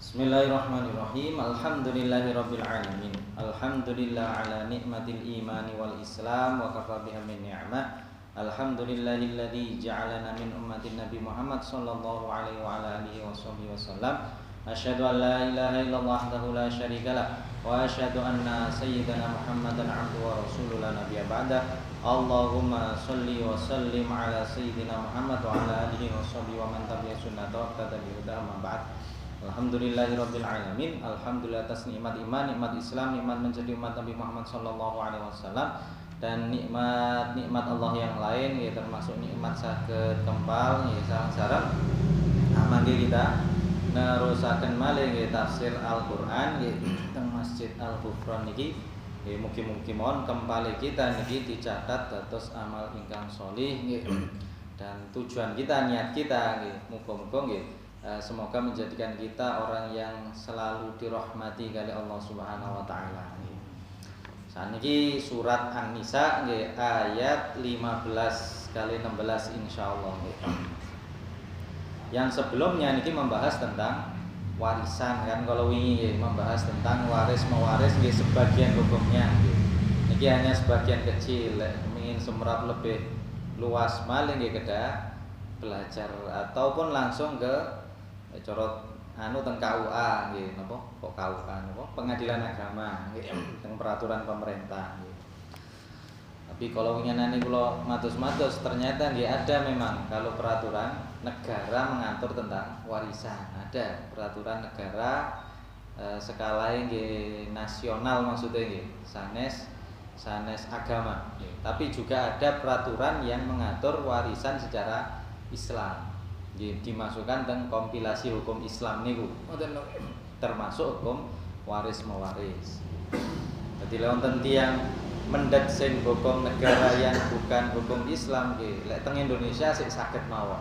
Bismillahirrahmanirrahim. Alhamdulillahirabbil alamin. Alhamdulillah ala nikmatil imani wal islam wa kafa biha min ni'mah. Alhamdulillahilladzi ja'alana min ummatin Nabi Muhammad sallallahu alaihi wa ala alihi washabbihi wasallam. Asyhadu an la ilaha illallah wahdahu la syarikalah wa asyhadu anna sayyidana Muhammadan 'abduhu wa rasuluhu la nabiyya ba'da. Allahumma shalli wa sallim ala sayyidina Muhammad wa ala alihi washabbihi wa man tabi'a sunnatahu wa iqtada bi hudahu amma ba'd. Alhamdulillahirabbil alamin. Alhamdulillah atas nikmat iman, nikmat Islam, nikmat menjadi umat Nabi Muhammad sallallahu alaihi wasallam dan nikmat Allah yang lain ya, termasuk nikmat saged kempal ya sareng-sareng mangke kita nerusaken malih nggih tafsir Al-Qur'an nggih teng Masjid Al-Ghufran niki. Mugi-mugi mohon kempale kita niki dicatat dados amal ingkang sholih nggih. Dan tujuan kita, niat kita nggih muga-muga nggih semoga menjadikan kita orang yang selalu dirahmati oleh Allah Subhanahu wa taala. Saniki surat An-Nisa nggih ayat 15 kali 16 insyaallah nggih. Yang sebelumnya niki membahas tentang warisan kan, kalau wingi membahas tentang waris mewaris nggih sebagian hukumnya nggih. Niki hanya sebagian kecil, ingin semerap lebih luas malih nggih kedah belajar ataupun langsung ke corot teng KUA nggih napa kok KUA napa Pengadilan Agama nggih teng peraturan pemerintah nggih. Tapi kalau ngenani kula matus-matus ternyata nggih ada memang kalau peraturan negara mengatur tentang warisan, ada peraturan negara skala nggih nasional maksudnya nggih sanes agama nggih. Tapi juga ada peraturan yang mengatur warisan secara Islam. Dimasukkan tentang kompilasi hukum Islam niku termasuk hukum waris mewaris. Jadi wonten tiyang mendhet sing hukum negara yang bukan hukum Islam nggih lek teng Indonesia sik saged mawon.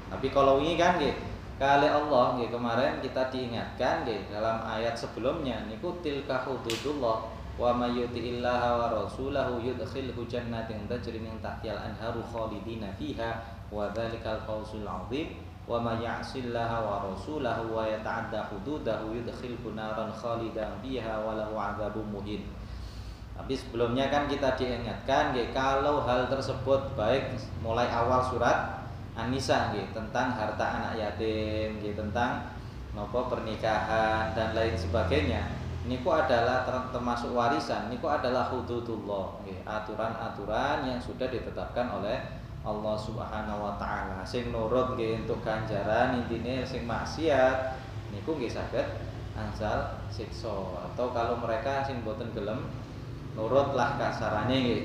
Tapi kalau ini kan nggih kali Allah nggih kemarin kita diingatkan nggih dalam ayat sebelumnya niku tilka hududullah wa may yuti'illaha wa rasulahu yudkhilhu jannatin tajri min tahtihal anharu khalidina fiha wa dzalikal fawzul 'adzim wa may ya'sillaha wa rasulahu wa yata'adda hududahu yudkhilhu naran khalidan fiha wa lahu 'adzabun muhin. Tapi sebelumnya kan kita diingatkan nggih kalau hal tersebut baik mulai awal surat An-Nisa nggih tentang harta anak yatim nggih tentang napa pernikahan dan lain sebagainya. Niku adalah termasuk warisan, niku adalah hududullah nggih, aturan-aturan yang sudah ditetapkan oleh Allah Subhanahu wa taala. Sing nurut nggih entuk ganjaran, intine sing maksiat niku nggih saged angsal siksa. Atau kalau mereka sing boten gelem nurutlah kasarane nggih.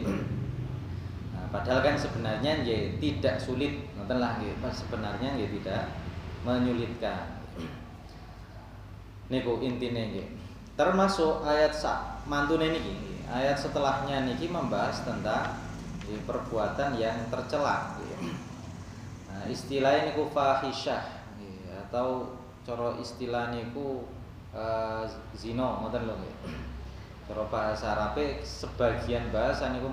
Nah, padahal kan sebenarnya nggih tidak sulit, ngoten lah nggih. Sebenarnya nggih tidak menyulitkan. Niku intine nggih. Termasuk ayat mantune niki, ayat setelahnya niki membahas tentang perbuatan yang tercela. Nah, istilah niku fahisyah atau cara istilah niku zina ngoten lho nggih. Cara bahasa Arabe sebagian bahasa niku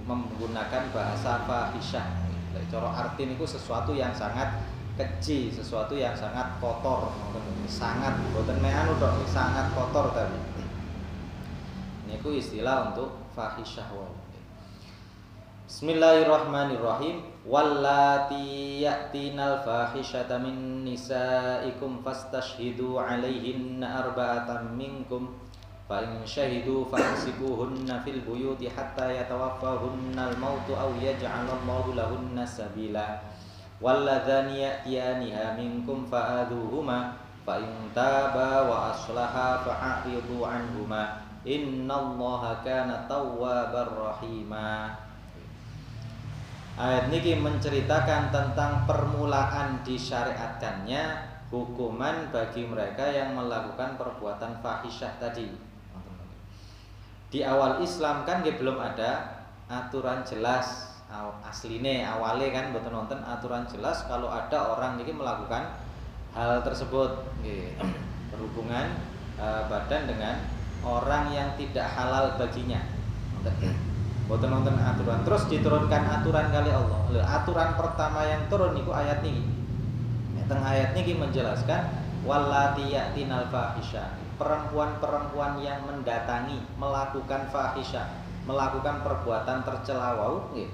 menggunakan bahasa fahisyah. Cara arti niku sesuatu yang sangat keji, sesuatu yang sangat kotor, sangat boten mek anu tok, sangat kotor tadi. Niku istilah untuk fahisyah wae. Bismillahirrahmanirrahim. Wallati ya'tinal fahisyata min nisaikum fastashhidu 'alaihinna arba'atan minkum fa in syahidu fa'sibuhunna fil buyuti hatta yatawaffahunna al-mautu aw yaj'alallahu lahunna sabila. Walladzani ya'tiyaniha minkum fa'adhuhuma fa in taba wa aslaha fa'ridu anhuma innallaha kana tawwabar rahima. Ayat ini menceritakan tentang permulaan disyariatkannya hukuman bagi mereka yang melakukan perbuatan fahisyah tadi. Di awal Islam kan belum ada aturan jelas. Asline awale kan mboten wonten aturan jelas kalau ada orang niki melakukan hal tersebut nggih berhubungan badan dengan orang yang tidak halal baginya. Mboten wonten aturan. Terus diturunkan aturan kali Allah. Aturan pertama yang turun niku ayat niki. Teng ayat niki menjelaskan wallati ya'tinal fahisha, perempuan-perempuan yang mendatangi, melakukan fahisha, melakukan perbuatan tercela wau nggih.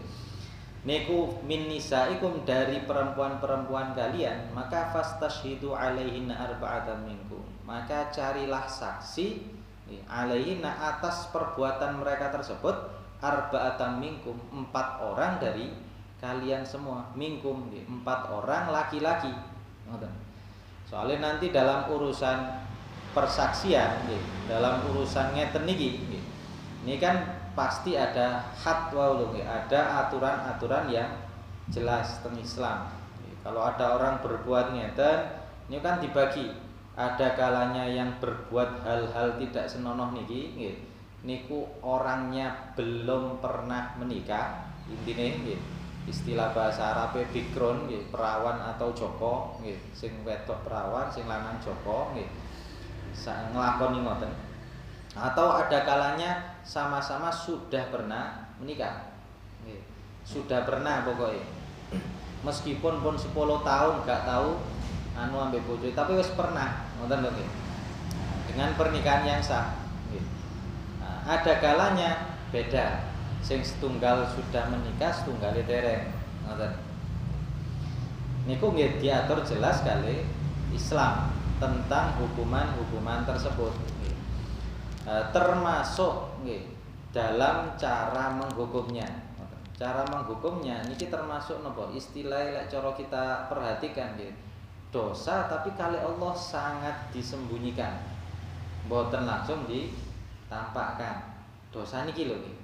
Niku min nisaikum, dari perempuan-perempuan kalian, maka fastashhidu alaihinna arba'atan minkum, maka carilah saksi alaihinna, atas perbuatan mereka tersebut, arba'atan minkum, 4 orang dari kalian semua, minkum 4 orang laki-laki. Soalnya nanti dalam urusan persaksian, dalam urusan ngeten niki, ini kan pasti ada hatwa, ada aturan-aturan yang jelas tentang Islam. Kalau ada orang berbuat ngeten, ini kan dibagi. Ada kalanya yang berbuat hal-hal tidak senonoh niki, niku orangnya belum pernah menikah, intinya istilah bahasa Arab bikron, perawan atau joko, sing wedok perawan, sing lanang joko, nglakoni ngoten. Atau ada kalanya sama-sama sudah pernah menikah, sudah pernah pokoknya, meskipun pun 10 tahun gak tahu anu ambek bojo, tapi wis pernah ngoten lho nggih, dengan pernikahan yang sah. Nah, ada kalanya beda, sing setunggal sudah menikah, setunggal dereng ngoten. Niku nggih diatur jelas kali Islam tentang hukuman-hukuman tersebut. Termasuk dalam cara menghukumnya. Cara menghukumnya niki termasuk napa? Istilah lek cara kita perhatikan dosa tapi kali Allah sangat disembunyikan. Mboten langsung ditampakkan. Dosa niki lho nggih.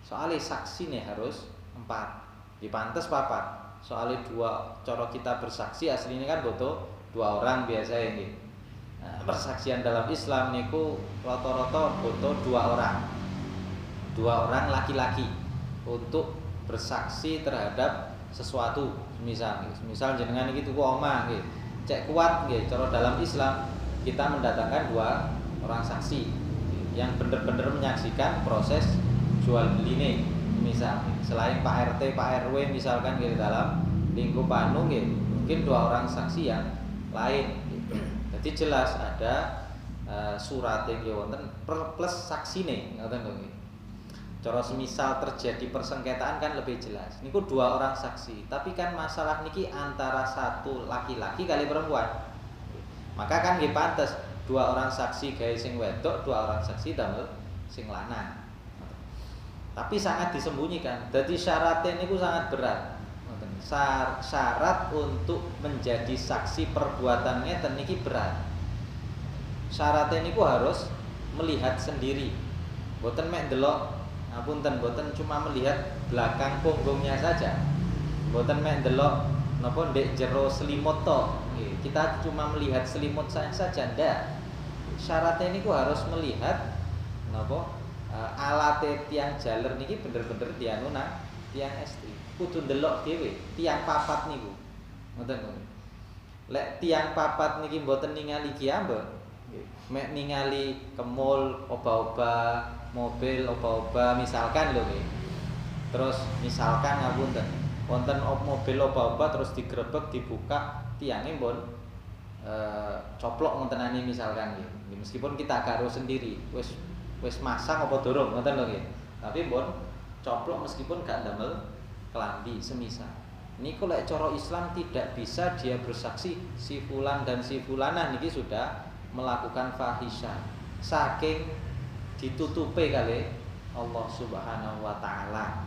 Soale saksine harus 4. Dipantes 4. Soale 2 cara kita bersaksi aslinya kan butuh 2 orang biasa nggih. Persaksian dalam Islam niku rata-rata butuh 2 orang. 2 orang laki-laki untuk bersaksi terhadap sesuatu. Misal jenengan iki tuku omah nggih. Cek kuat nggih cara dalam Islam kita mendatangkan 2 orang saksi yang benar-benar menyaksikan proses jual beline. Misal selain Pak RT, Pak RW misalkan nggih dalam lingkup anu nggih, mungkin 2 orang saksi yang lain. Jadi jelas ada surat yang wonten plus saksine ngoten lho nggih. Cara semisal terjadi persengketaan kan lebih jelas. Niku 2 orang saksi, tapi kan masalah niki antara 1 laki-laki kali perempuan. Maka kan nggih pantes 2 orang saksi gawe sing wedok, 2 orang saksi damel sing lanang. Tapi sangat disembunyikan. Jadi syaratnya niku sangat berat. Syarat untuk menjadi saksi perbuatan ngeten niki berat. Syaratnya niku harus melihat sendiri. Mboten mek ndelok, ngapunten, mboten cuma melihat belakang punggungnya saja. Mboten mek ndelok napa ndek jero selimut to. Kita cuma melihat selimut saja ndak. Syaratnya niku harus melihat napa alate tiang jaler niki bener-bener dianuna tiang estri. Kudu ndelok dhewe tiang papat niku. Ngoten lho. Lek tiang papat niki mboten ningali kiambe, mek ningali kemul, oba-oba, mobil, oba-oba misalkan lho nggih. Terus misalkan ngapunten, wonten mobil oba-oba terus digrebek dibuka tiange pun coplok ngontenane misalkan nggih. Meskipun kita karo sendiri, wis masang apa durung ngoten lho nggih. Tapi pun coplok meskipun gak ndamel kelambi semisal. Niku lek cara Islam tidak bisa dia bersaksi si fulan dan si fulanah niki sudah melakukan fahisha. Saking ditutupi kali Allah Subhanahu wa taala.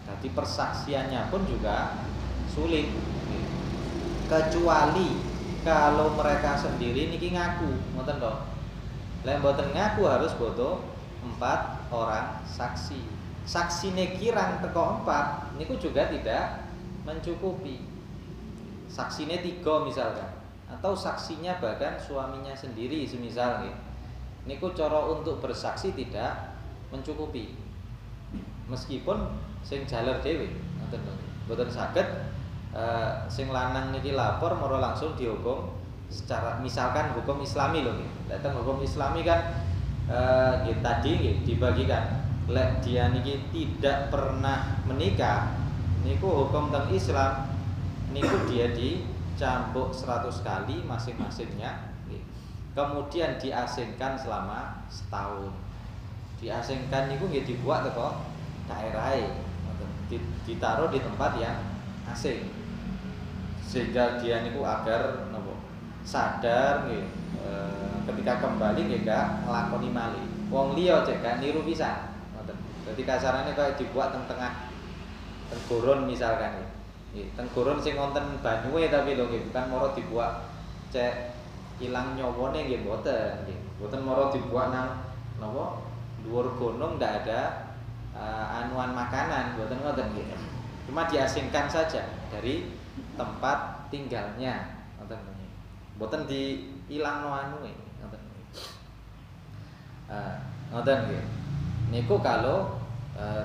Jadi persaksiannya pun juga sulit. Kecuali kalau mereka sendiri niki ngaku, ngoten to. Lek mboten ngaku harus butuh 4 orang saksi. Saksine kirang teko 4 niku juga tidak mencukupi. Saksine 3 misalkan, atau saksinya bahkan suaminya sendiri semisal nggih. Niku cara untuk bersaksi tidak mencukupi. Meskipun sing jaler dhewe ngoten lho. Mboten saged sing lanang niki lapor moro langsung dihukum secara misalkan hukum Islami lho nggih. Datang hukum Islami kan nggih tadi nggih dibagikan. Lek dia niki tidak pernah menikah, niku hukum teng Islam, niku dia dicambuk 100 kali masing-masingnya. Kemudian diasingkan selama setahun. Diasingkan itu nggih dibuat teko daerahe, ditaruh di tempat yang asing. Sehingga dia niku agar napa sadar nggih ketika kembali nggih gak nglakoni malih. Wong liya cek gak niru pisan. Ngoten. Dadi kasarane kaya dibuat tengah tenggurun misalkan nggih. Tenggurun sing wonten banyuwe tapi lho nggih bukan moro dibuat cek ilang nyawane nggih mboten nggih. Mboten moro dibuat nang napa dhuwur gunung ndak ada anuan makanan, mboten ngoten nggih. Cuma diasingkan saja dari tempat tinggalnya, ngoten nggih. Mboten diilangno anue, ngoten. Ngoten nggih. Niku kalau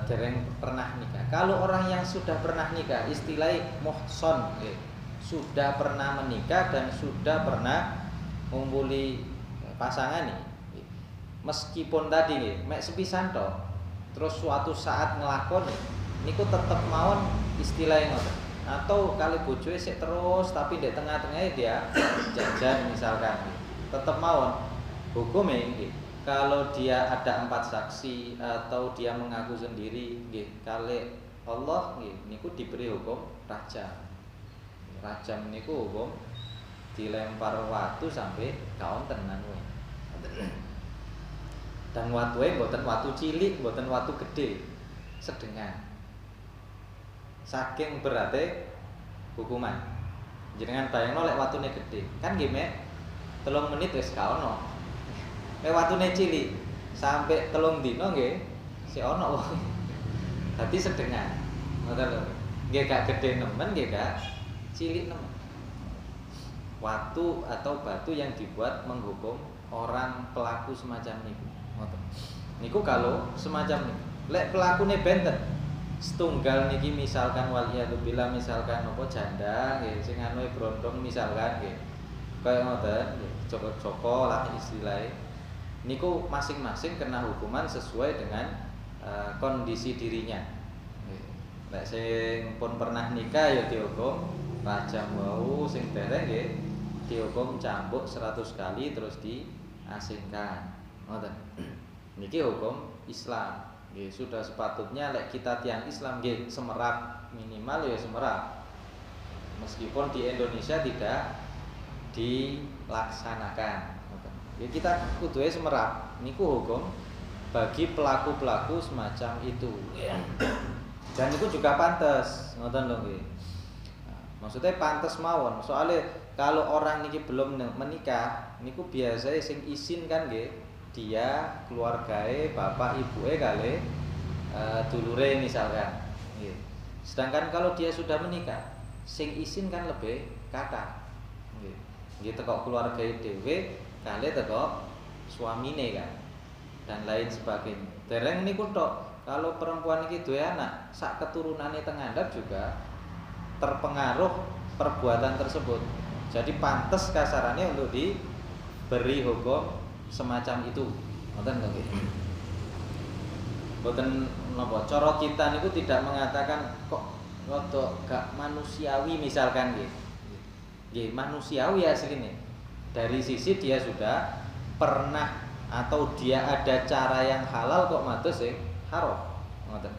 dereng pernah nikah. Kalau orang yang sudah pernah nikah, istilahnya muhson, sudah pernah menikah dan sudah pernah ngumpuli pasangan nih. Meskipun tadi nggih, mek sepisan tok, terus suatu saat nglakoni niku tetep mawon istilahnya ngoten. Atau kali bojoe sik terus tapi di tengah-tengahnya dia jajan misalkan, tetep mawon hukume nggih. Kalau dia ada 4 saksi atau dia mengaku sendiri nggih kali Allah nggih niku diberi hukum rajam. Rajam niku hukum dilempar watu sampai kaunten anu. Dan watuhe mboten watu cilik, mboten watu gede, sedengan. Saking berate hukuman. Jenengan bayangno lek watune gede, kan nggih mek 3 menit wis ka ono. Lek watune cilik sampai 3 dina nggih si ono wong. Dadi sedengan. Ngoten lho. Nggih gak gede nemen, nggih gak cilik nemen. Watu atau batu yang dibuat menghukum orang pelaku semacam niku. Ngoten. Niku kalau semacam niku. Lek pelakune benten setunggal niki misalkan waliyadzubillah misalkan apa janda nggih sing anu brondong misalkan nggih. Kaya ngoten nggih, joko-joko lah istilahnya. Niku masing-masing kena hukuman sesuai dengan kondisi dirinya. Lek sing pun pernah nikah ya dihukum rajam wau, sing dereng nggih dihukum cambuk 100 kali terus diasingkan. Ngoten. Niki hukum Islam. Nggih, sudah sepatutnya lek kita tiang Islam nggih semerap minimal ya semerap. Meskipun di Indonesia tidak dilaksanakan. Ya kita kuduwe semerap. Niku hukum bagi pelaku-pelaku semacam itu. Dan itu juga pantas, ngoten lho nggih. Maksudnya pantas mawon. Soalnya kalau orang niki belum menikah, niku biasanya sing izin kan nggih dia keluargae, bapak ibuke kali dulure misalkan. Nggih. Sedangkan kalau dia sudah menikah, sing izin kan lebih kathah. Nggih. Nggih teko keluargae dhewe kali teko suamine kan dan lain sebagainya. Dereng niku tok. Kalau perempuan iki duwe anak, sak keturunane teng ngandhap juga terpengaruh perbuatan tersebut. Jadi pantas kasarannya untuk diberi hukum semacam itu. Ngoten lho nggih. Mboten napa cara kita niku tidak mengatakan kok rada gak manusiawi misalkan nggih. Nggih, manusiawi asline. Dari sisi dia sudah pernah atau dia ada cara yang halal kok mados sing haram. Ngoten.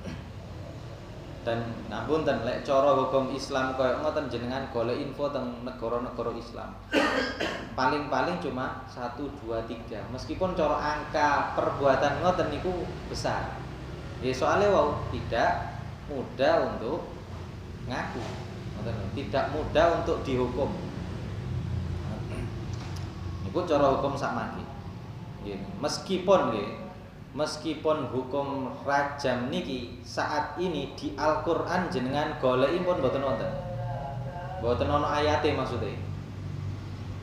Dan ngapunten lek cara hukum Islam koyo ngoten jenengan golek info teng negara-negara Islam. Paling-paling cuma 1 2 3. Meskipun cara angka perbuatan ngoten niku besar. Ya soalnya wau tidak mudah untuk ngaku. Ngoten tidak mudah untuk dihukum. Niku cara hukum sakmangke. Nggih, meskipun hukum rajam niki saat ini di Al-Qur'an jenengan goleki pun mboten wonten. Mboten ana ayate maksudnya.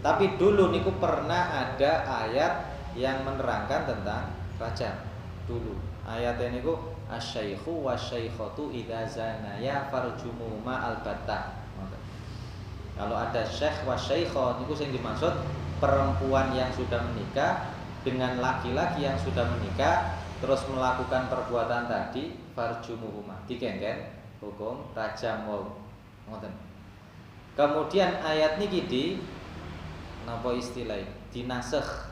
Tapi dulu niku pernah ada ayat yang menerangkan tentang rajam. Dulu ayatnya niku asy-syaikhu wasy-syaikhatu idza zanaya farjumuhuma albattah. Kalau ada syekh wasy-syaikhah niku sing dimaksud perempuan yang sudah menikah dengan laki-laki yang sudah menikah terus melakukan perbuatan tadi farjumuhuma dikengken hukum rajam wau. Ngoten. Kemudian ayat niki di napa istilah dinasakh.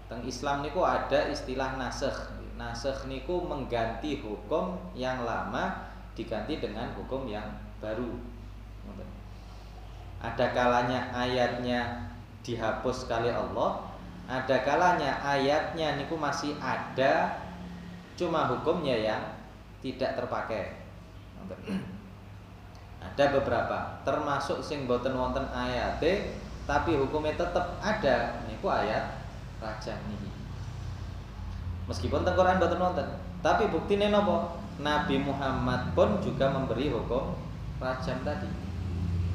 Teng Islam niku ada istilah nasakh. Nasakh niku mengganti hukum yang lama diganti dengan hukum yang baru. Ada kalanya ayatnya dihapus kali Allah, ada kalanya ayatnya niku masih ada, cuma hukumnya yang tidak terpakai. Ada beberapa, termasuk sing boten wonten ayate, tapi hukumnya tetap ada. Niku ayat rajam niki. Meskipun teng Quran boten wonten, tapi buktine napa? Nabi Muhammad pun juga memberi hukum rajam tadi.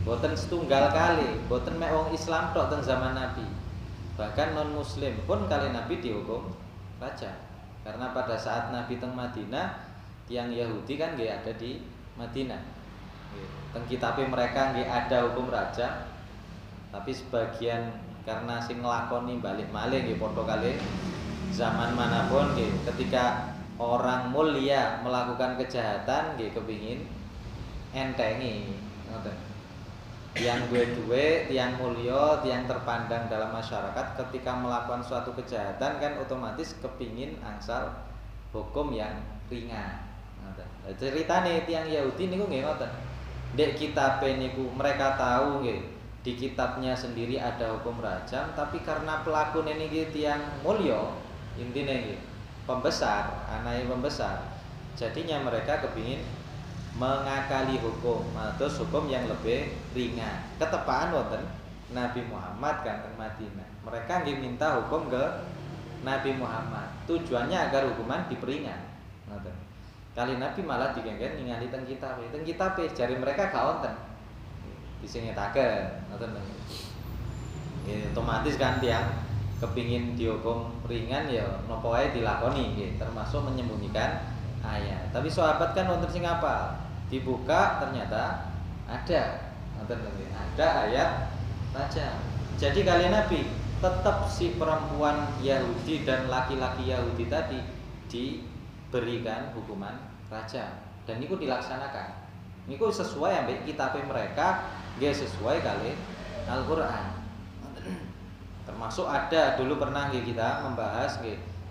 Boten setunggal kali, boten mek wong Islam tok teng zaman Nabi. Bahkan non muslim pun kali Nabi dihukum rajam. Karena pada saat Nabi teng Madinah, tiang Yahudi kan nggih ada di Madinah. Teng kitabe mereka nggih ada hukum rajam. Tapi sebagian karena sing nglakoni balik malih nggih padha kali zaman manapun nggih, ketika orang mulia melakukan kejahatan nggih kepingin entengi ngoten. Yang duwe yang mulia, yang terpandang dalam masyarakat ketika melakukan suatu kejahatan kan otomatis kepingin angsal hukum yang ringan. Ngoten. Ceritane tiyang Yahudi niku nggih ngoten. Ndek kitabe niku mereka tahu nggih di kitabnya sendiri ada hukum rajam, tapi karena pelakune niki tiyang mulya, intine nggih pembesar, anake pembesar. Jadinya mereka kepingin mengakali hukum, terus hukum yang lebih ringan. Ketepaan wonten Nabi Muhammad kan teng Madinah. Mereka nggih minta hukum ke Nabi Muhammad. Tujuannya agar hukuman diperingan. Ngoten. Kali Nabi malah digenggen ningali teng kitab. Teng kitab jari mereka gak wonten. Disingetaken, ngoten. Otomatis kan tiyang kepingin dihukum ringan ya napa wae dilakoni nggih, termasuk menyembunyikan ayat. Tapi sahabat kan wonten sing apal. Dibuka ternyata ada, ada ayat rajam. Jadi kali Nabi tetap si perempuan Yahudi dan laki-laki Yahudi tadi diberikan hukuman rajam dan niku dilaksanakan. Niku sesuai ambek kitabe mereka, nggih sesuai kali Al-Qur'an. Termasuk ada dulu pernah kita membahas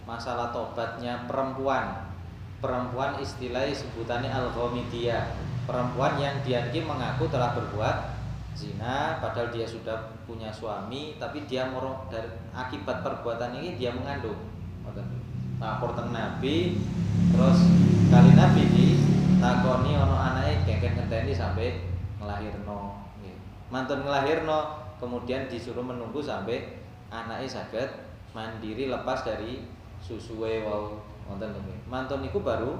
masalah tobatnya perempuan. Perempuan istilahnya sebutannya al-ghamidiyah, perempuan yang dia mengaku telah berbuat zina padahal dia sudah punya suami, tapi dia dari akibat perbuatan ini dia mengandung. Lapor teng Nabi, terus kali Nabi ditakoni ono anake kengken ngenteni sampai nglahirno. Mantun nglahirno, kemudian disuruh menunggu sampai anake saged mandiri lepas dari susuwe wau. Mantun niku baru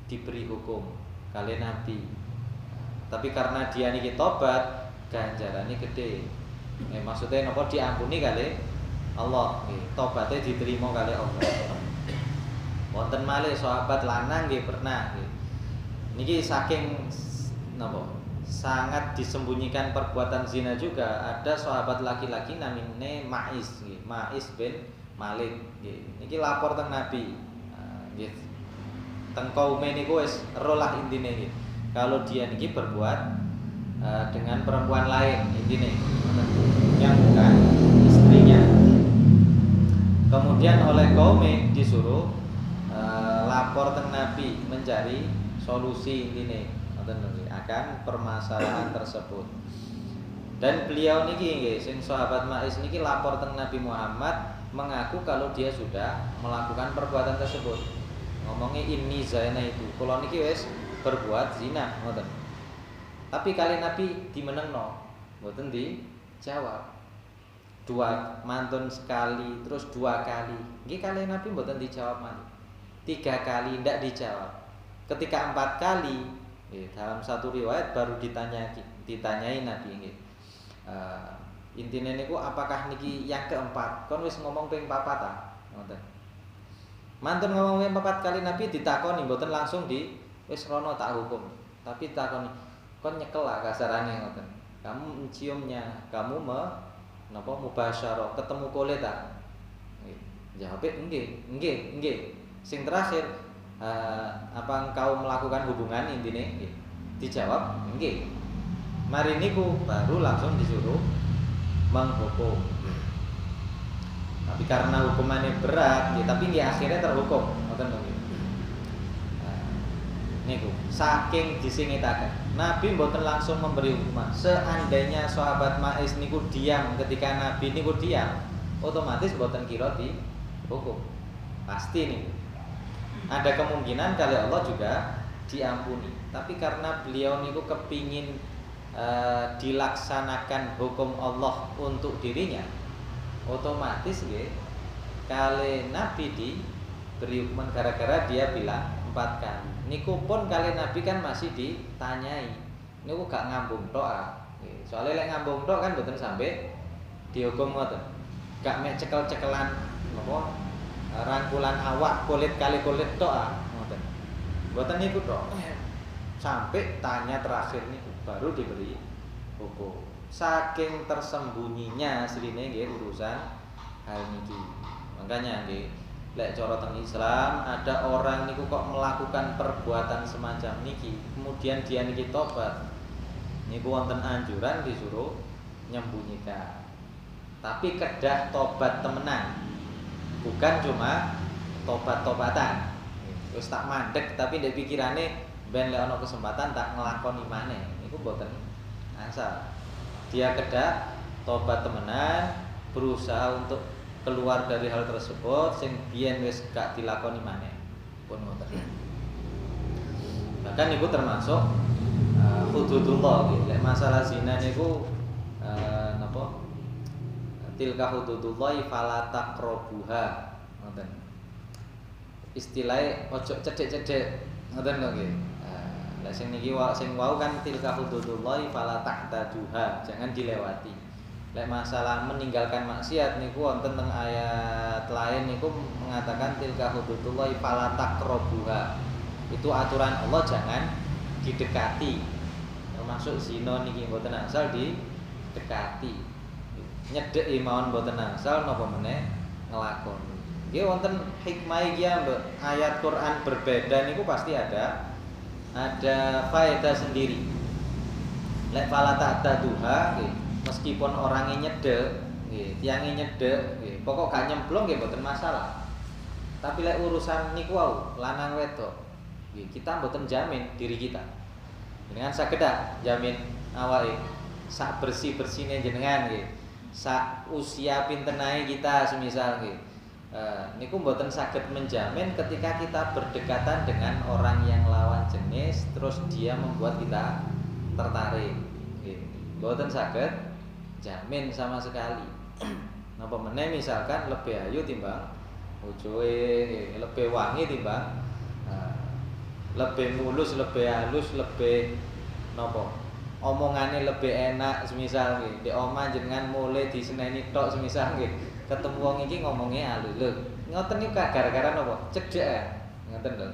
diberi hukum kali Nabi. Tapi karena dia niki tobat, ganjarane gede. Maksudnya napa diampuni kali Allah, tobatnya diterima kali Allah. Wonten malih sahabat lanang nggih pernah nggih. Niki saking napa? Sangat disembunyikan perbuatan zina juga. Ada sahabat laki-laki namine Ma'is nggih, Ma'is bin Malik nggih. Niki lapor teng Nabi. Teng kaume niku wis rolah intine iki. Kalau dia niki berbuat dengan perempuan lain intine yang bukan istrinya. Kemudian oleh kaume disuruh lapor teng Nabi mencari solusi intine akan permasalahan tersebut. Dan beliau niki nggih sing sahabat Ma'is niki lapor teng Nabi Muhammad mengaku kalau dia sudah melakukan perbuatan tersebut. Ngomongnya ini zina itu. Kalau niki wis berbuat zina, ngoten. Tapi kali Nabi dimenengno, mboten dijawab. Dua mantun sekali, terus dua kali. Nggih kali Nabi mboten dijawab malih. 3 kali ndak dijawab. Ketika 4 kali, dalam satu riwayat baru ditanyai Nabi nggih. Intine niku apakah niki yang keempat? Kon wis ngomong ping 4 ta? Ngoten. Mantun ngomong ping 4 kali Nabi ditakoni mboten langsung wis rono tak hukum. Tapi takoni kon nyekel lah kasarane ngoten. Kamu menciumnya, kamu mubasyarah, ketemu kulit tak? Jawabnya nggih. Sing terakhir apa engkau melakukan hubungan intine? Dijawab nggih. Mari niku baru langsung disuruh menghukum. Tapi karena hukumannya berat, ya, tapi di akhirnya terhukum. Ngoten lho. Niku saking disingitaken. Nabi mboten langsung memberi hukuman. Seandainya sahabat Ma'is niku diam ketika Nabi niku diam, otomatis mboten kira dihukum. Pasti nih. Ada kemungkinan kali Allah juga diampuni. Tapi karena beliau niku kepingin dilaksanakan hukum Allah untuk dirinya, otomatis nggih kali Nabi diberi hukuman gara-gara dia bilang 4 kali. Niku pun kali Nabi kan masih ditanyai. Niku gak ngambung tok. Soalnya lek ngambung tok kan mboten sampai dihukum ngoten. Gak mek cekel-cekelan apa rangkulan awak kulit kali kulit tok ngoten. Mboten niku tok. Sampai tanya terakhir niku baru diberi hukum. Saking tersembunyinya asline nggih urusan hal niki. Makanya nggih lek cara teng Islam ada orang niku kok melakukan perbuatan semacam niki, kemudian dia niki tobat. Niku wonten anjuran disuruh nyembunyikan. Tapi kedah tobat temenan. Bukan cuma tobat-tobatan. Wis tak mandek tapi ndek pikirane ben lek ana kesempatan tak nglakoni maneh. Niku mboten asal. Dia kedah tobat temenan, berusaha untuk keluar dari hal tersebut sing biyen wis gak dilakoni maneh. Pun ngoten. Bahkan niku termasuk hududullah nggih. Lek masalah zina niku napa? Tilka hududullah fala taqrabuha. Ngoten. Istilahnya ojo cedhek-cedhek. Ngoten kok nggih. Lah sing niki sing wau kan tilka hududullah fala taqtaduha. Jangan dilewati. Lek masalah meninggalkan maksiat niku wonten teng ayat lain niku mengatakan tilka hududullah fala taqrabuha. Itu aturan Allah jangan didekati. Termasuk zina niki mboten asal didekati. Nyedheki mawon mboten asal napa meneh nglakoni. Nggih wonten hikmah iki ayat Quran berbeda niku pasti ada faedah sendiri. Lek fala taqtaduha nggih meskipun orangnya nyedek, tiangnya nyedek, pokok gak nyemplung mboten masalah. Tapi lek urusan niku wau lanang wedok, kita mboten jamin diri kita. Jenengan saged jamin awake sak bersih-bersine jenengan nggih. Sak usia pintenae kita semisal nggih. Niku mboten saged menjamin ketika kita berdekatan dengan orang yang lawan jenis terus dia membuat kita tertarik. Nggih. Mboten saged jamin sama sekali. Napa meneh misalkan lebih ayu timbang bojoe, lebih wangi timbang lebih mulus, lebih halus, lebih napa omongane lebih enak semisal nggih. Di omah jenengan mulai diseneni tok semisal nggih. Ketemu wong iki ngomongé alus. Lho, ngoten niku gara-gara napa? Cedhek. Ngoten lho.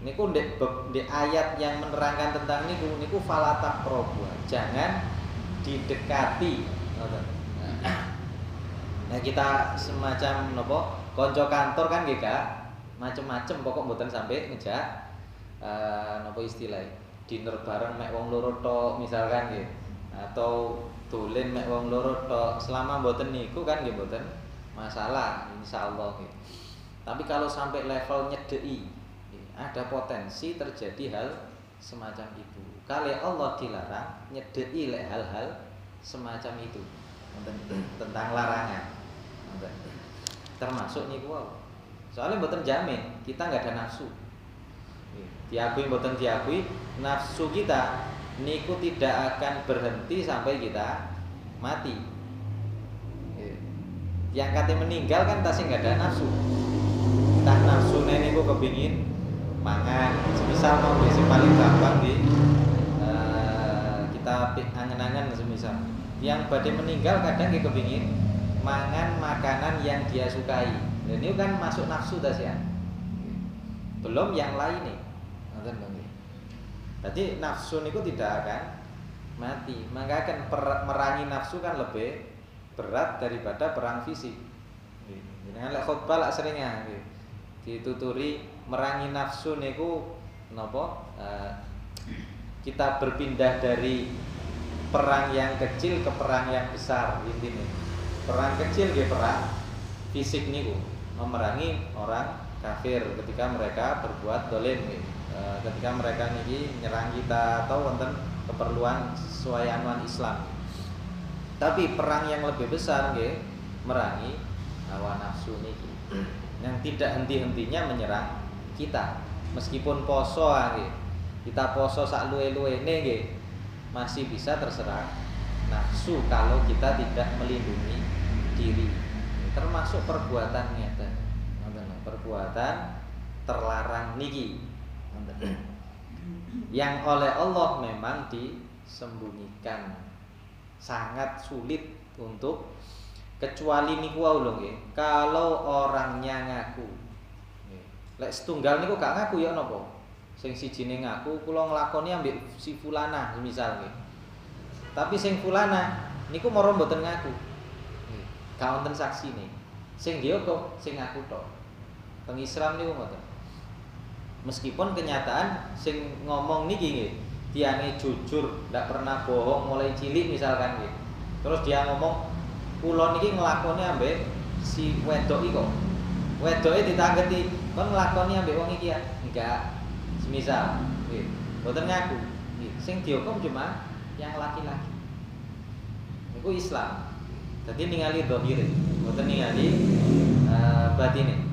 Niku ndek ayat yang menerangkan tentang niku fala taqrabu. Jangan didekati. Nah kita semacam nopo konco kantor kan nggih Kak, macem-macem pokok mboten sampai ngejak nopo istilah dinner bareng mek wong loro tok misalkan nggih, atau dolen mek wong loro tok. Selama mboten niku kan nggih mboten masalah insyaallah nggih. Tapi kalau sampai level nyedeki ada potensi terjadi hal semacam itu. Kali Allah dilarang nyedeki lek hal-hal semacam itu. Tentang larangan. Termasuk niku wae. Soalnya mboten jamin kita nggak ada nafsu. Diakui mboten diakui, nafsu kita niku tidak akan berhenti sampai kita mati. Yang kate meninggal kan tasih nggak ada nafsu. Entah nafsu niku kepingin mangan, semisal mau besi paling gampang di kita angen-angen semisal. Yang badhe meninggal kadang nggih kepingin mangan makanan yang dia sukai. Dan ini kan masuk nafsu tas ya. Belum yang lain nih. Ngoten nggih. Jadi nafsu niku tidak akan mati. Maka akan merangi nafsu kan lebih berat daripada perang fisik. Jenengan lek khotbah lak seringnya nggih. Dituturi merangi nafsu niku napa kita berpindah dari perang yang kecil ke perang yang besar intinya. Perang kecil nggih perang fisik niku, memerangi orang kafir ketika mereka berbuat dolim nggih. Ketika mereka niki nyerang kita atau wonten keperluan sesuai anuan Islam. Tapi perang yang lebih besar nggih merangi hawa nafsu niki yang tidak henti-hentinya menyerang kita. Meskipun poso nggih, kita poso sak luwe-luwene nggih masih bisa terserang nafsu kalau kita tidak melindungi diri. Termasuk perbuatan ngeten. Perbuatan terlarang niki. Yang oleh Allah memang disembunyikan. Sangat sulit untuk kecuali niku wae lho nggih. Kalau orangnya ngaku. Lek setunggal niku gak ngaku ya napa? Sing sijine ngaku kula nglakoni ambek si fulana semisal nggih. Tapi sing fulana niku mara mboten ngaku. Gak wonten saksine. Sing dihukum sing ngaku tok. Teng Islam niku ngoten. Meskipun kenyataan sing ngomong niki nggih, tiange jujur, ndak pernah bohong mulai cilik misalkan nggih. Terus dia ngomong, kula niki nglakoni ambek si wedok iki kok. Wedoke ditangketi, kon nglakoni ambek wong iki ya? Enggak. Semisal nggih, mboten ngaku. Nggih, sing dihukum cuma yang laki-laki. Niku Islam. Dadi ningali dhahire, mboten ningali batine.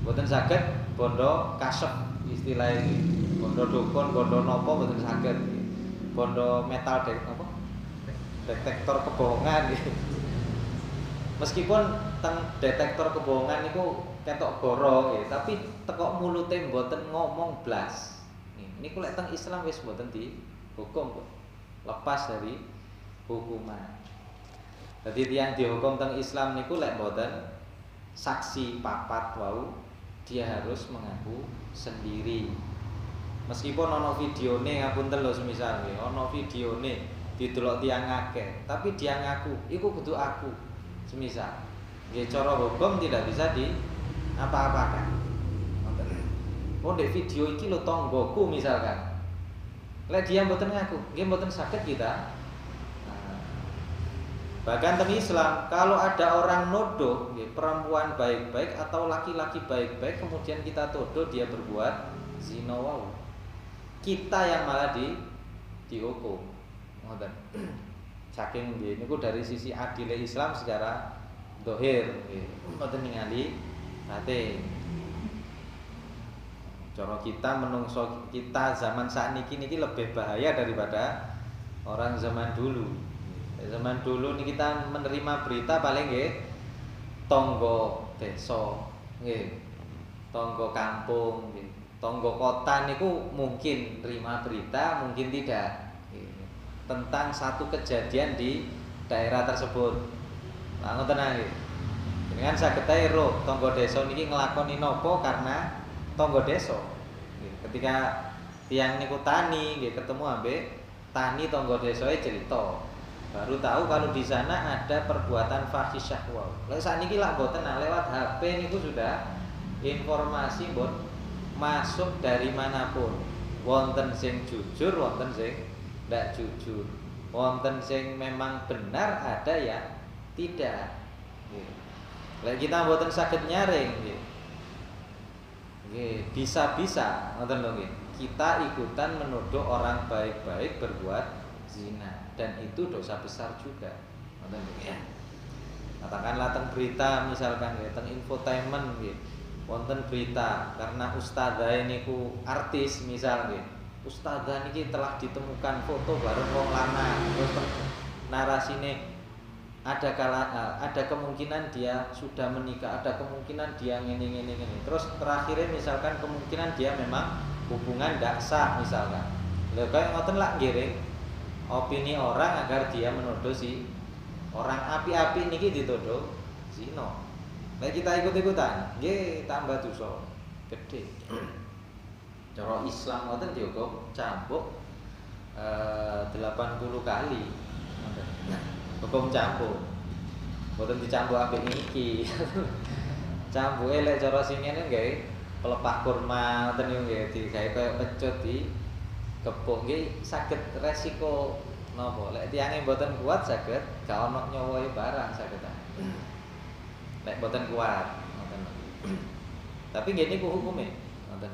Mboten saged bondo kasep istilahnya bondo dukun, bondo nopo mboten saged. Bondo metal apa? Detektor kebohongan gitu. Meskipun teng detektor kebohongan niku ketok goro gitu, tapi tekok mulute mboten ngomong blas. Niku lek teng Islam wis mboten dihukum, lepas dari hukuman. Jadi tiyang dihukum teng Islam niku lek mboten saksi papat wau, dia harus mengaku sendiri. Meskipun ana videone ngapunten lho semisal nggih, ana videone didelok tiyang akeh, tapi dia ngaku, iku kudu aku. Semisal nggih cara hukum tidak bisa di apa-apakan. Oh, di video iki lho tanggoku misalkan. Lek dia mboten ngaku, nggih mboten saged kita. Bahkan teng Islam kalau ada orang nodoh nggih perempuan baik-baik atau laki-laki baik-baik kemudian kita tuduh dia berbuat zina wau. Kita yang malah dihukum. Ngoten. Saking nggih niku dari sisi adile Islam secara zahir nggih. Mboten ningali ate. Cara kita menungso kita zaman sakniki niki lebih bahaya daripada orang zaman dulu. Zaman dulu nih kita menerima berita paling nggih tangga desa nggih, tangga kampung nggih, tangga kota niku mungkin terima berita, mungkin tidak tentang satu kejadian di daerah tersebut. Lah ngoten nggih. Dengan saged ae ro tangga desa niki nglakoni napa karena tangga desa. Ketika tiang niku tani nggih ketemu ambek tani tangga desae cerita. Baru tahu kalau di sana ada perbuatan fahisyah wau. Lah sakniki lak mboten lewat HP niku sudah informasi mbon masuk dari manapun. Wonten sing jujur, wonten sing ndak jujur. Wonten sing memang benar, ada yang tidak. Nggih. Lah kita mboten saged nyaring nggih. Nggih, bisa-bisa ngoten lho nggih. Kita ikutan menuduh orang baik-baik berbuat zina. Dan itu dosa besar juga. Ya. Katakanlah teng berita misalkan ya, teng infotainment gitu. Wonten berita karena ustadzah niku artis misal gitu. Ustadzah niki telah ditemukan foto bareng wong lanang. Terus narasine ada kemungkinan dia sudah menikah, ada kemungkinan dia ngene. Terus terakhirnya misalkan kemungkinan dia memang hubungan ndak sah misalkan. Lha kaya ngoten lak ngiring opini orang agar dia menuduh si orang api-api niki dituduh zina. Nek kita ikut-ikutan, nggih tambah dosa gede. Cara Islam ngoten dihukum cambuk 80 kali. Hukum cambuk. Mboten dicambuk ambek niki. Cambuke lek cara sing ngene nggih pelepah kurma ngoten niku nggih digawe kaya pecut kepuh nggih saged resiko napa lek tiyange mboten kuat saged gak ono nyawa barang saged. Lek mboten kuat ngoten. Tapi nggih niku hukume ngoten.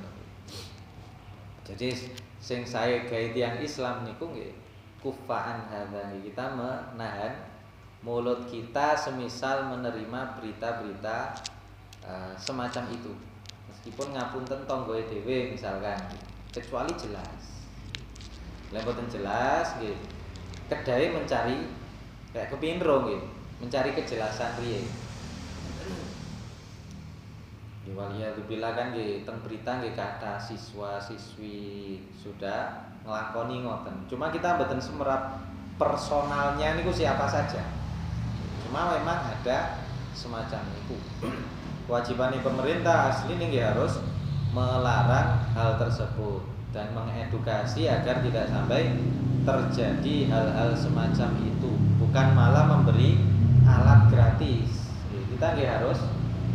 Jadi sing saya gawe tiyang Islam niku nggih kufaan hadza, kita menahan mulut kita semisal menerima berita-berita semacam itu. Meskipun ngapunten tonggoe dhewe misalkan, kecuali jelas. Lek boten jelas nggih, kedahe mencari kayak kepingin ro nggih, mencari kejelasan riye. Waliyadzubillah kan nggih teng berita nggih kathah siswa-siswi sudah nglakoni ngoten. Cuma kita mboten semerap personalnya niku siapa saja. Cuma memang ada semacam itu. Kewajiban pemerintah asli nggih harus melarang hal tersebut dan mengedukasi agar tidak sampai terjadi hal-hal semacam itu. Bukan malah memberi alat gratis. Kita nggih harus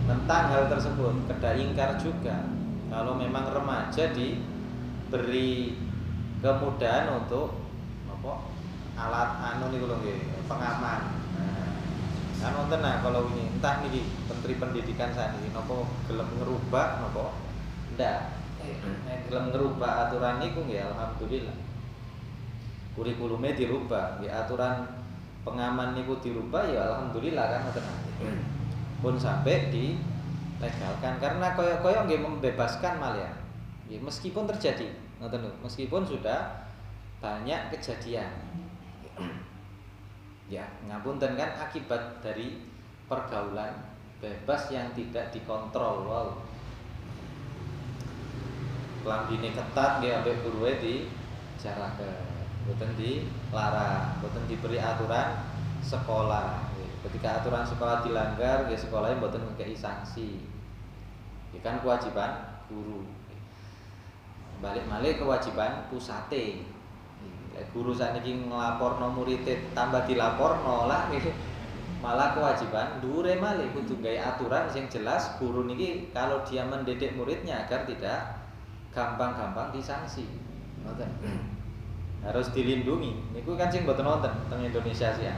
tentang hal tersebut, kedah ingkar juga. Kalau memang remaja diberi kemudahan untuk apa? Alat anu niku lho nggih, pengaman. Kan wonten kalau ini entah niki Menteri Pendidikan saniki napa gelem ngerubah napa ndak. Nek gelem ngerubah aturan niku nggih alhamdulillah. Kurikulumnya dirubah, nggih aturan pengaman niku dirubah ya alhamdulillah kan ngoten. Pun sampai dilegalkan karena koyo-koyo nggih membebaskan malah ya. Meskipun terjadi ngoten lho, meskipun sudah banyak kejadian. Ya, ngapunten kan akibat dari pergaulan bebas yang tidak dikontrol. Wow. Klambine ketat nggih ambek guruwe dijarahke. Mboten dilarang, mboten diberi aturan sekolah. Ketika aturan sekolah dilanggar, ya sekolahnya mboten ngekei sanksi. Ini kan kewajiban guru. Balik-balik kewajiban pusate. Guru sakniki nglaporno murid tambah dilaporno lah nggih. Malah kewajiban dhuwure malih kudu gawe aturan sing jelas guru niki kalau dia mendidik muridnya agar tidak gampang-gampang disanksi. Ngoten. Harus dilindungi. Niku kan sing mboten wonten teng Indonesia sih ya.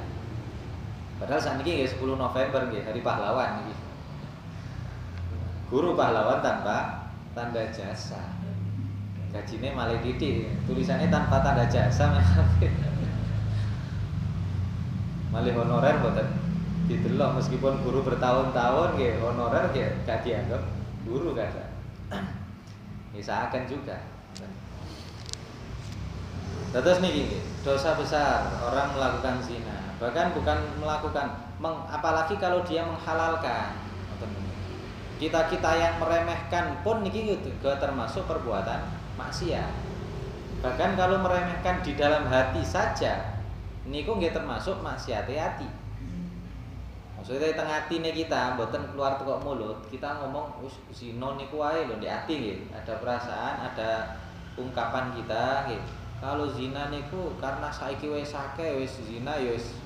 Padahal saat ini 10 November hari pahlawan ini. Guru pahlawan tanpa tanda jasa. Gajinya malah titik, tulisannya tanpa tanda jasa malah honorer boten didelok meskipun guru bertahun-tahun nggih honorer nggih gak dianggap guru kata. Misalkan juga. Terus niki dosa besar orang melakukan zina. Bahkan bukan melakukan, apalagi kalau dia menghalalkan. Kita yang meremehkan pun niki juga termasuk perbuatan maksiat. Bahkan kalau meremehkan di dalam hati saja, niku nggih termasuk maksiat hati. Maksudnya teng atine kita mboten keluar teko mulut, kita ngomong wis zina niku wae lho di ati nggih, ada perasaan, ada ungkapan kita nggih. Kalau zina niku karena saiki wis akeh wis zina ya wis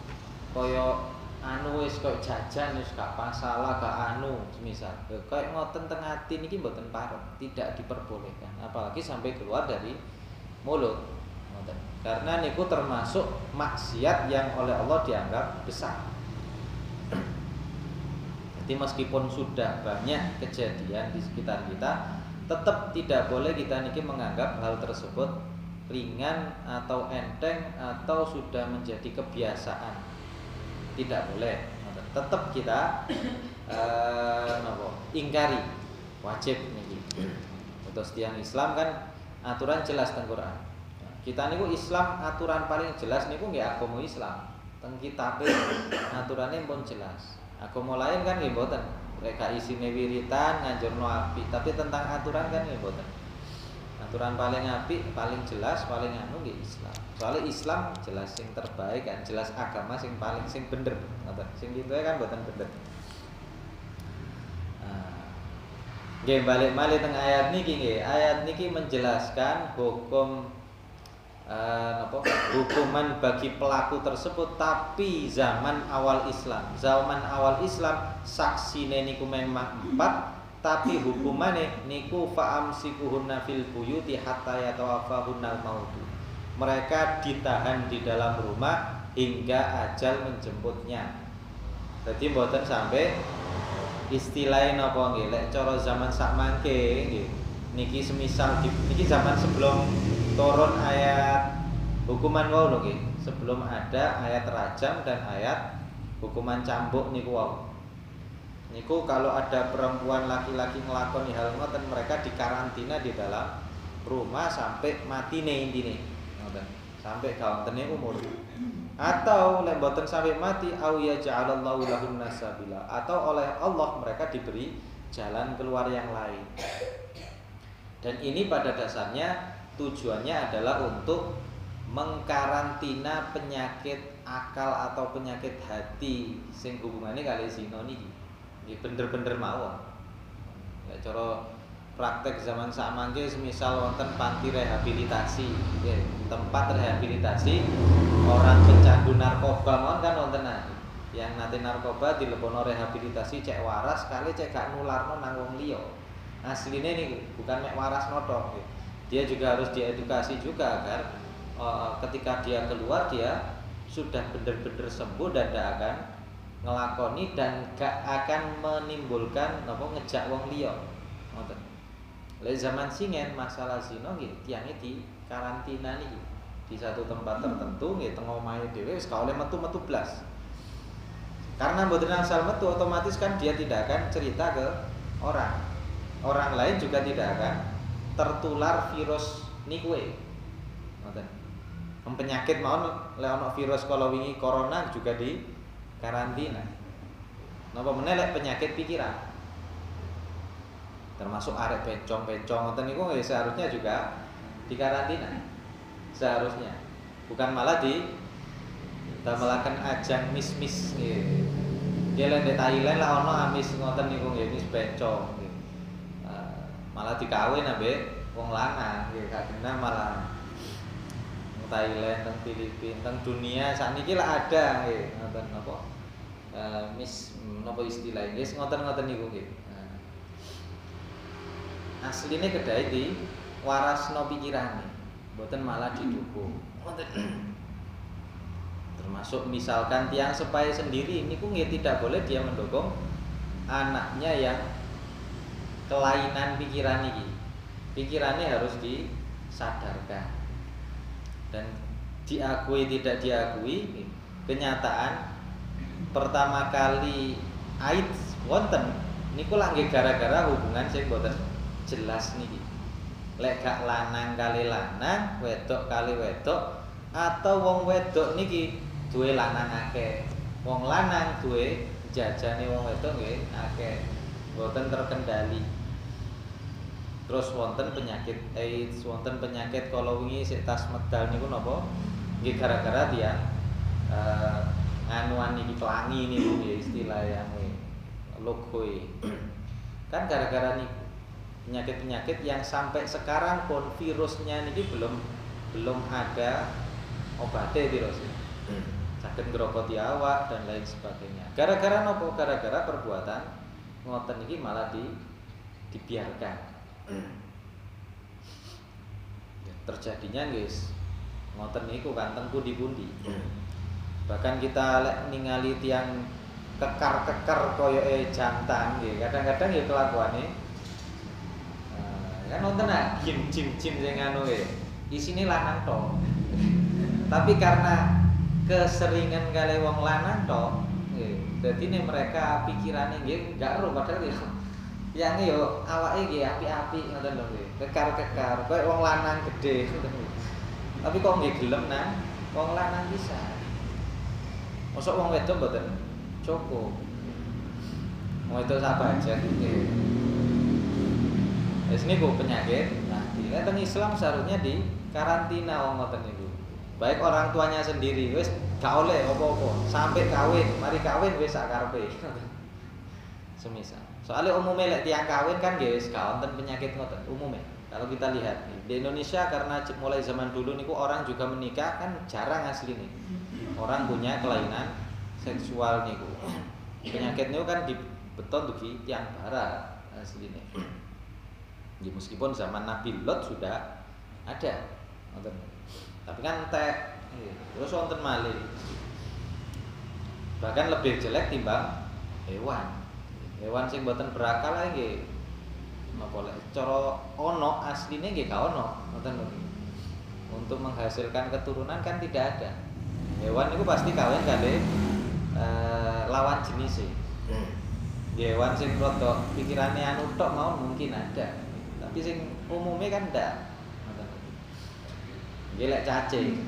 kaya anu wis kaya jajan wis gak masalah gak anu semisal kaya ngoten teng ati niki mboten pareng, tidak diperbolehkan apalagi sampai keluar dari mulut ngoten. Karena niku termasuk maksiat yang oleh Allah dianggap besar. Jadi meskipun sudah banyak kejadian di sekitar kita, tetap tidak boleh kita niki menganggap hal tersebut ringan atau enteng atau sudah menjadi kebiasaan. Tidak boleh, tetap kita ingkari, wajib niki. Terus tiang Islam kan aturan jelas teng Quran. Kita niku Islam aturan paling jelas niku nggih agama Islam. Teng kitabe aturannya pun jelas. Agama lain kan nggih mboten. Mereka isine wiritan nganjurno apik, tapi tentang aturan kan nggih mboten. Aturan paling apik, paling jelas, paling anu nggih Islam. Soalnya Islam jelas sing terbaik kan, jelas agama sing paling sing bener, ngoten. Sing gitu kan mboten bener. Nggih balik malih teng ayat niki nggih. Ayat niki menjelaskan hukum hukuman bagi pelaku tersebut tapi zaman awal Islam. Zaman awal Islam saksine niku memang 4 tapi hukumane niku fa'amsikuhunna fil buyuti hatta yatawaffahunal maut. Mereka ditahan di dalam rumah hingga ajal menjemputnya. Jadi mboten sampai istilahnya napa nggih lek cara zaman sakmangke nggih. Niki semisal niki zaman sebelum turun ayat hukuman wau lho nggih. Sebelum ada ayat rajam dan ayat hukuman cambuk niku wau. Niku kalau ada perempuan laki-laki ngelakoni hal ngoten mereka dikarantina di dalam rumah sampai matine intine. Ngoten. Sampai kawontene umur. Atau lek mboten sampai mati au ya ja'alallahu lahum nasabila atau oleh Allah mereka diberi jalan keluar yang lain. Dan ini pada dasarnya tujuannya adalah untuk mengkarantina penyakit akal atau penyakit hati sing hubungannya kali zina niki. Nggih bener-bener mawon. Ya cara praktek zaman sakmangke semisal wonten panti rehabilitasi, nggih, tempat rehabilitasi orang pecandu narkoba mawon kan wonten yang nate narkoba dilebono rehabilitasi cek waras kali cek gak nularno nang wong liya. Asline niku bukan mek waras notok. Dia juga harus diedukasi juga agar ketika dia keluar dia sudah benar-benar sembuh dan tidak akan ngelakoni dan gak akan menimbulkan napa ngejak wong liya. Ngoten. Lek zaman singen masalah zina nggih tiange di karantina niki di satu tempat tertentu nggih teng omahe dhewe wis gak oleh metu-metu blas. Karena mboten asal metu otomatis kan dia tidak akan cerita ke orang. Orang lain juga tidak akan tertular virus niku e. Ngoten. Penyakit mawon lek ana virus kalau wingi corona juga di karantina. Napa meneh lek penyakit pikiran. Termasuk arek bencong-bencong ngoten niku seharusnya juga di karantina. Seharusnya. Bukan malah di damelaken ajang mis-mis nggih. Nggih lek di Thailand lah ana amis ngoten niku nggih mis bencong. Malah dikawin ambek wong lanang nggih kadang malah Thailand teng Filipina teng dunia sakniki lah ada nggih ngoten napa mis napa istilahnya nggih ngoten-ngoten niku nggih. Asline kedai di warasno pikirane mboten malah didukung ngoten. Termasuk misalkan tiang sepai sendiri niku nggih tidak boleh dia mendukung anaknya yang kelainan pikiran iki. Pikirannya harus disadarkan. Dan diakui tidak diakui, kenyataan pertama kali AIDS wonten niku lak nggih gara-gara hubungan sing boten jelas niki. Lek gak lanang kali lanang, wedok kali wedok atau wong wedok niki duwe lanang akeh. Wong lanang duwe jajane wong wedok nggih akeh. Boten terkendali. Terus wonten penyakit AIDS, wonten penyakit kalau wingi sik tas medal niku napa? Nggih gara-gara dia nganuan niki pelangi niku nggih istilah yang logo kan gara-gara niku penyakit-penyakit yang sampai sekarang pun virusnya niki belum ada obatnya virusnya. Saged ngrokoti awak dan lain sebagainya. Gara-gara napa? Gara-gara perbuatan ngoten niki malah dibiarkan. Terjadinya guys ngoten niku kan teng pundi-pundi. Bahkan kita lek ningali tiang kekar-kekar koyoke jantan nggih kadang-kadang ya kelakuane kan nonton jim sing anu nggih isine lanang tok. Tapi karena keseringan kali wong lanang tok nggih dadine mereka pikirane nggih gak ero padahal yang yo awake nggih apik-apik ngoten lho nggih. Kekar-kekar koyo wong lanang gedhe ngoten. Tapi kok nggih gelem nang wong lanang bisa. Mosok wong wedok mboten cukup. Wong wedok sapa aja nggih. Wis niku penyakit. Nah, di teng Islam seharusnya di karantina wong ngoten niku. Baik orang tuanya sendiri wis gak oleh apa-apa sampai kawin, mari kawin wis sak karepe. Semisal soalnya umumnya lek tiang kawin kan guys gak wonten penyakit ngoten umumnya. Kalau kita lihat di Indonesia karena mulai zaman dulu niku orang juga menikah kan jarang asli nih. Orang punya kelainan seksual niku. Penyakit niku kan dibeton dugi tiang barat. asline. Ya meskipun zaman Nabi Lot sudah ada, ngoten. Tapi kan entek. Terus wonten malih. Bahkan lebih jelek timbang hewan. Hewan sing mboten berakal ae nggih napa lek cara ana asline nggih gak ana, ngoten lho. Untuk menghasilkan keturunan kan tidak ada. Hewan itu pasti kawin kali lawan jenis sih. Hewan sing rada pikirane anu tok mau mungkin ada. Tapi sing umumnya kan ndak. Nggih lek cacing.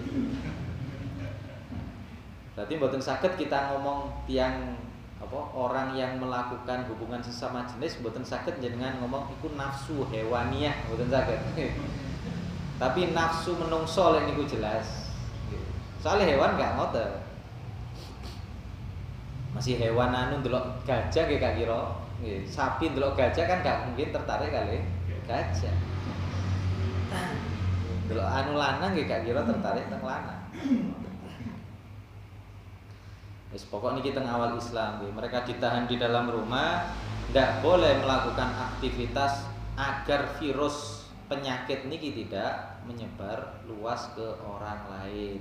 Berarti mboten saged kita ngomong tiang apa orang yang melakukan hubungan sesama jenis mboten saged jenengan ngomong iku nafsu hewaniah, mboten saged. Tapi nafsu menungso lek niku jelas. Soalnya hewan gak ngoten. Masih hewan anu ndelok gajah nggih gak kira. Nggih, sapi ndelok gajah kan gak mungkin tertarik kali gajah. Ndelok anu lanang nggih gak kira tertarik teng lanang. Wis pokok niki teng awal Islam nggih, mereka ditahan di dalam rumah, ndak boleh melakukan aktivitas agar virus penyakit niki tidak menyebar luas ke orang lain.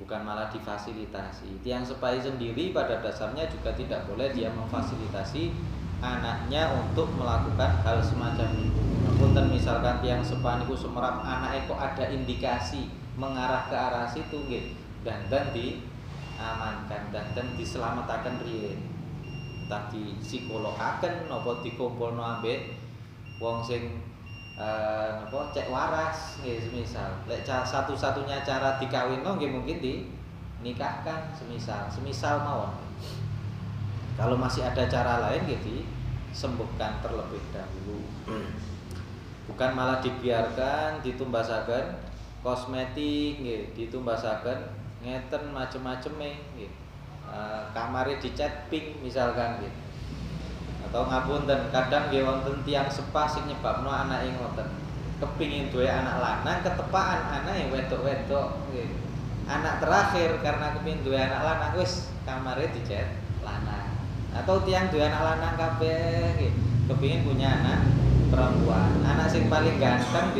Bukan malah difasilitasi. Tiang sepai sendiri pada dasarnya juga tidak boleh dia memfasilitasi anaknya untuk melakukan hal semacam itu. Punten misalkan tiang sepai niku semerap anaknya kok ada indikasi mengarah ke arah situ nggih, dandan diamankan, dandan diselamatkan riyen. Entah di psikologaken napa dikumpulno ambek wong sing napa cek waras nggih semisal lek satu-satunya cara dikawinno nggih mungkin dinikahkan semisal mawon. Kalau masih ada cara lain nggih disembuhkan terlebih dahulu. Bukan malah dibiarkan ditumbasaken kosmetik nggih, ditumbasaken ngeten macem-maceme nggih. Kamare dicat pink misalkan nggih. Atau ngapunten kadang nggih wonten tiyang sepah sing nyebabno anake ngoten. Kepingin duwe anak lanang ketepaan anake wedok-wedok nggih. Anak terakhir karena kepingin duwe anak lanang wis kamare dicet lanang. Atau tiyang duwe anak lanang kabeh nggih, kepingin punya anak perempuan. Anak sing paling ganteng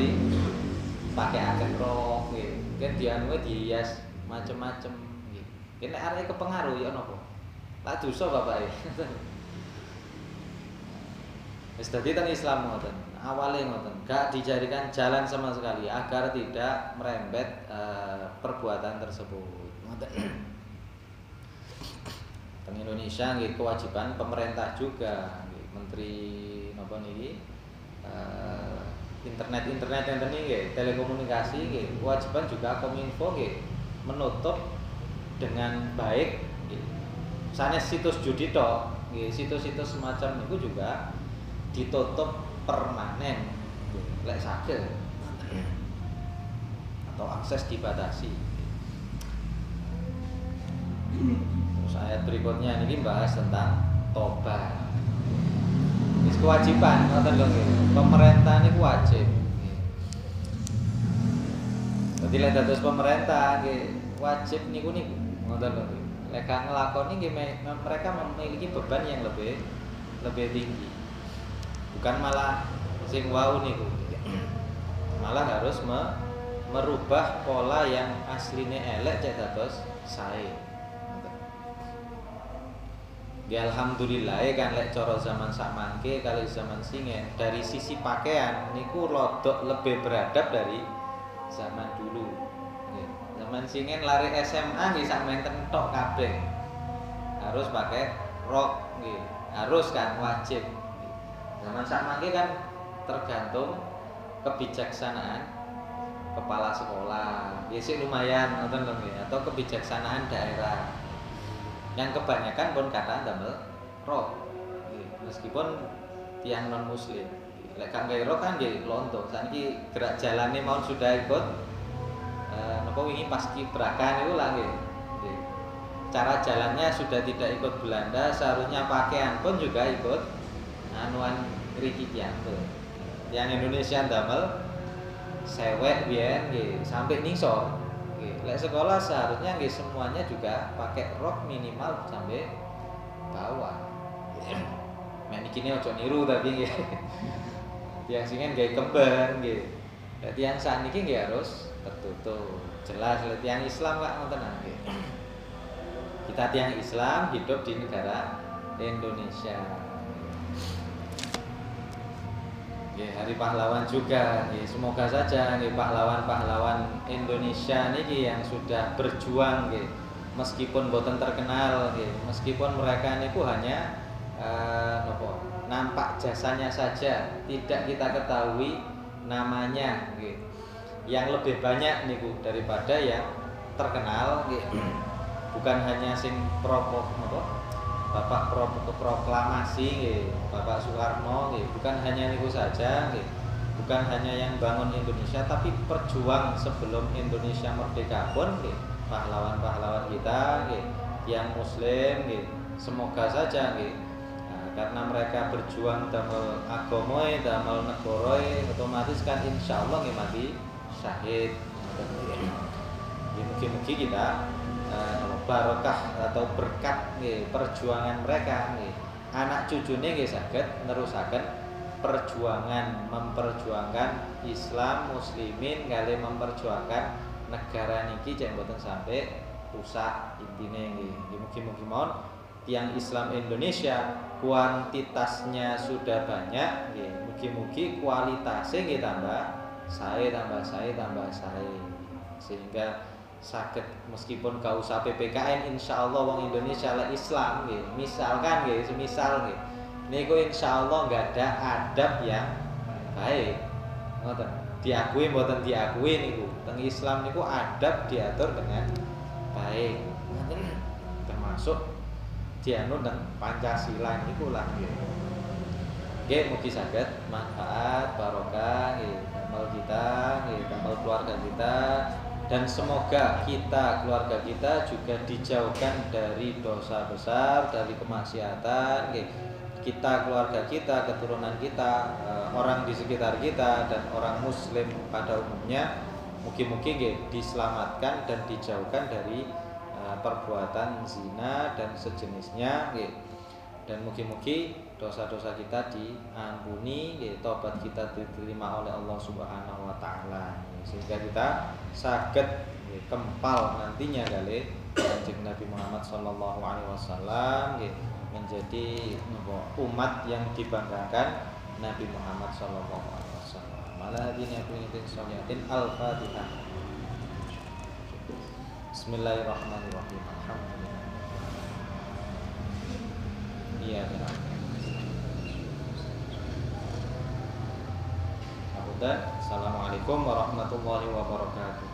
pakai akeh rok nggih. Kan dianuwe dihias macem-macem nggih. Nek arek kepengaruh ya napa? Tak dosa bapake. Wis dadi teng Islam ngoten. Awale ngoten, gak dijadikan jalan sama sekali agar tidak merembet perbuatan tersebut. Ngoten. Teng Indonesia nggih kewajiban pemerintah juga, nggih menteri napa niki internet enten nggih, telekomunikasi nggih, kewajiban juga Kominfo nggih menutup dengan baik nggih. Sanes situs judi tok, nggih, situs-situs semacam niku juga ditutup permanen lek saged atau akses dibatasi. Terus ayat berikutnya ini bahas tentang tobat. Ini kewajiban ngoten lho nggih. Pemerintah niku wajib. Dadi lek dados pemerintah nggih wajib niku ngoten lho. Lek gak nglakoni nggih mereka memiliki beban yang lebih tinggi. Bukan malah sing wau niku. Malah harus merubah pola yang asline elek cek dados sae. Ya alhamdulillah kan lek cara zaman sakmangke kali zaman singen dari sisi pakaian niku rodok lebih beradab dari zaman dulu. Zaman singen lari SMA nggih sak menten tok kabeh. Harus pakai rok nggih. Harus kan wajib. Zaman sakmangke kan tergantung kebijaksanaan kepala sekolah. Ya sih lumayan ngoten lho nggih, atau kebijaksanaan daerah. Yang kebanyakan pun kata damel rok. Meskipun tiang non muslim. Lek gak gawe rok kan nggih lonto. Saniki gerak jalane mau sudah ikut napa wingi paskibraka niku lah nggih. Cara jalannya sudah tidak ikut Belanda, seharusnya pakaian pun juga ikut anuan riki tianto. Yang Indonesia damel sewek biyen nggih sampai nisor. Nggih, lek sekolah seharusnya nggih semuanya juga pakai rok minimal sampai bawah. Mek niki mikine ojo niru tapi nggih. Tiyang singen gawe kembar nggih. Lah tiyang sakniki nggih harus tertutup. Jelas lek tiyang Islam kok ngoten nggih. Kita tiyang Islam hidup di negara Indonesia. Nggih, Hari Pahlawan juga. Nggih, semoga saja nggih pahlawan-pahlawan Indonesia niki yang sudah berjuang nggih, meskipun boten terkenal nggih, meskipun mereka niku hanya nampak jasanya saja, tidak kita ketahui namanya nggih. Yang lebih banyak niku daripada yang terkenal nggih. Bukan hanya sing Bapak proklamasi nggih, Bapak Soekarno nggih, bukan hanya niku saja nggih. Bukan hanya yang bangun Indonesia tapi perjuang sebelum Indonesia merdeka pun nggih, pahlawan-pahlawan kita nggih, yang muslim nggih. Semoga saja nggih, karena mereka berjuang damel agamoe, damel negoroe, otomatis kan insyaallah nggih mati syahid. Mugi-mugi kita barokah atau berkat nggih perjuangan mereka nggih. Anak cucune nggih saged nerusaken perjuangan, memperjuangkan Islam muslimin kali memperjuangkan negara niki cek mboten sampai rusak intine nggih. Mugi-mugi mawon tiyang Islam Indonesia kuantitasnya sudah banyak nggih, mugi-mugi kualitasnya nggih tambah sae sehingga saged meskipun gak usah PPKN insyaallah wong Indonesia lah Islam nggih. Misalkan nggih, semisal nggih niku insyaallah enggak ada adab yang baik. Ngoten. Diakui mboten diakui niku. Teng Islam niku adab diatur dengan baik. Termasuk dianut dan Pancasila niku lah nggih. Nggih mugi saged manfaat barokah nggih damel kita nggih, damel keluarga kita, dan semoga kita keluarga kita juga dijauhkan dari dosa besar, dari kemaksiatan nggih. Kita keluarga kita, keturunan kita, orang di sekitar kita dan orang muslim pada umumnya mugi-mugi nggih diselamatkan dan dijauhkan dari perbuatan zina dan sejenisnya nggih. Dan mugi-mugi dosa-dosa kita diampuni nggih, tobat kita diterima oleh Allah Subhanahu wa taala sehingga kita saged kempal nantinya kali Kanjeng Nabi Muhammad sallallahu alaihi wasallam nggih menjadi umat yang dibanggakan Nabi Muhammad sallallahu alaihi wasallam. Maladina kullitin sholiatin al-Fatihah. Bismillahirrahmanirrahim. Alhamdulillah. Iya benar. Assalamualaikum warahmatullahi wabarakatuh.